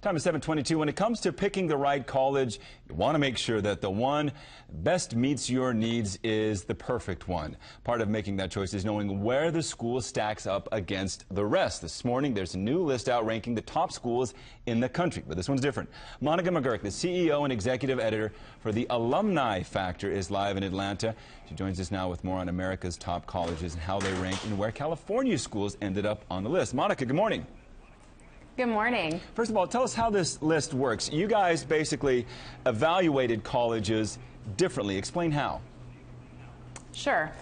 Time is 7:22. When it comes to picking the right college, you want to make sure that the one best meets your needs is the perfect one. Part of making that choice is knowing where the school stacks up against the rest. This morning, there's a new list out ranking the top schools in the country, but this one's different. Monica McGurk, the CEO and executive editor for the Alumni Factor, is live in Atlanta. She joins us now with more on America's top colleges and how they rank and where California schools ended up on the list. Monica, good morning. Good morning. First of all, tell us how this list works. You guys basically evaluated colleges differently. Explain how. Sure.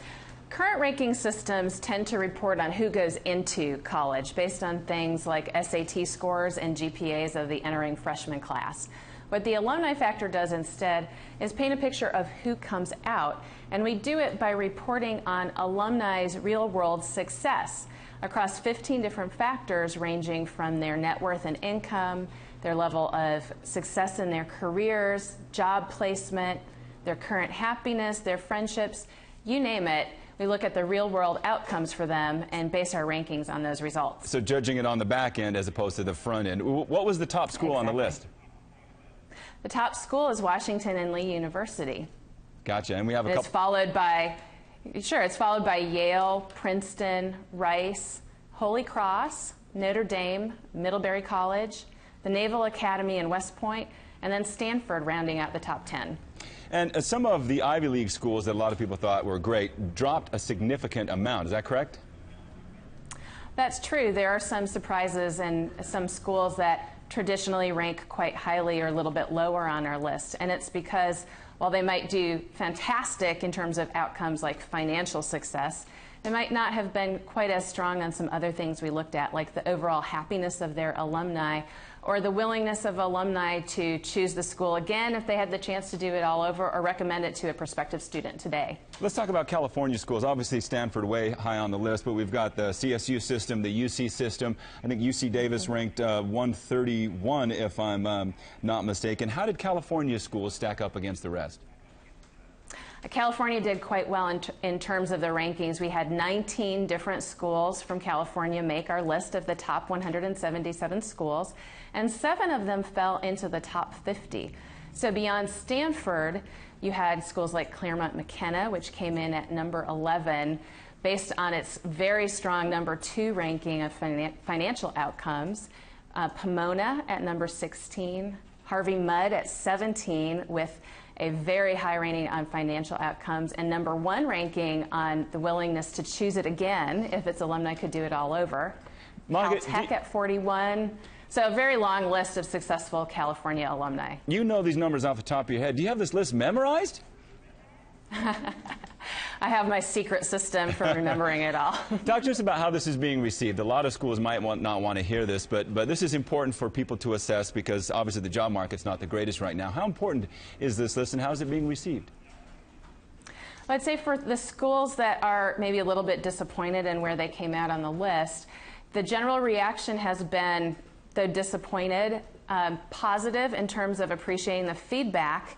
Current ranking systems tend to report on who goes into college based on things like SAT scores and GPAs of the entering freshman class. What the Alumni Factor does instead is paint a picture of who comes out, and we do it by reporting on alumni's real-world success across 15 different factors ranging from their net worth and income, their level of success in their careers, job placement, their current happiness, their friendships, you name it. We look at the real-world outcomes for them and base our rankings on those results. So judging it on the back end as opposed to the front end. What was the top school on the list? The top school is Washington and Lee University. Gotcha. And we have a couple. It's followed by Yale, Princeton, Rice, Holy Cross, Notre Dame, Middlebury College, the Naval Academy in West Point, and then Stanford rounding out the top 10. And some of the Ivy League schools that a lot of people thought were great dropped a significant amount. Is that correct? That's true. There are some surprises and some schools that traditionally rank quite highly or a little bit lower on our list. And it's because while they might do fantastic in terms of outcomes like financial success, they might not have been quite as strong on some other things we looked at, like the overall happiness of their alumni or the willingness of alumni to choose the school again if they had the chance to do it all over or recommend it to a prospective student today. Let's talk about California schools. Obviously Stanford way high on the list, but we've got the CSU system, the UC system. I think UC Davis ranked 131 if I'm not mistaken. How did California schools stack up against the rest? California did quite well in terms of the rankings. We had 19 different schools from California make our list of the top 177 schools, and 7 of them fell into the top 50. So beyond Stanford, you had schools like Claremont McKenna, which came in at number 11, based on its very strong number 2 ranking of financial outcomes. Pomona at number 16, Harvey Mudd at 17 with a very high rating on financial outcomes, and number 1 ranking on the willingness to choose it again if its alumni could do it all over. Caltech at 41. So a very long list of successful California alumni. You know these numbers off the top of your head. Do you have this list memorized? I have my secret system for remembering it all. Talk to us about how this is being received. A lot of schools might not want to hear this, but this is important for people to assess because obviously the job market's not the greatest right now. How important is this list and how is it being received? I'd say for the schools that are maybe a little bit disappointed in where they came out on the list, the general reaction has been, though disappointed, positive in terms of appreciating the feedback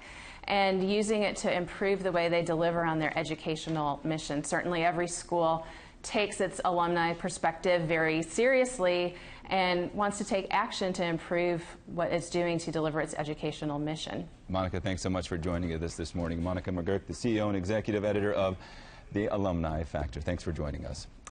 and using it to improve the way they deliver on their educational mission. Certainly every school takes its alumni perspective very seriously and wants to take action to improve what it's doing to deliver its educational mission. Monica, thanks so much for joining us this morning. Monica McGurk, the CEO and executive editor of the Alumni Factor. Thanks for joining us.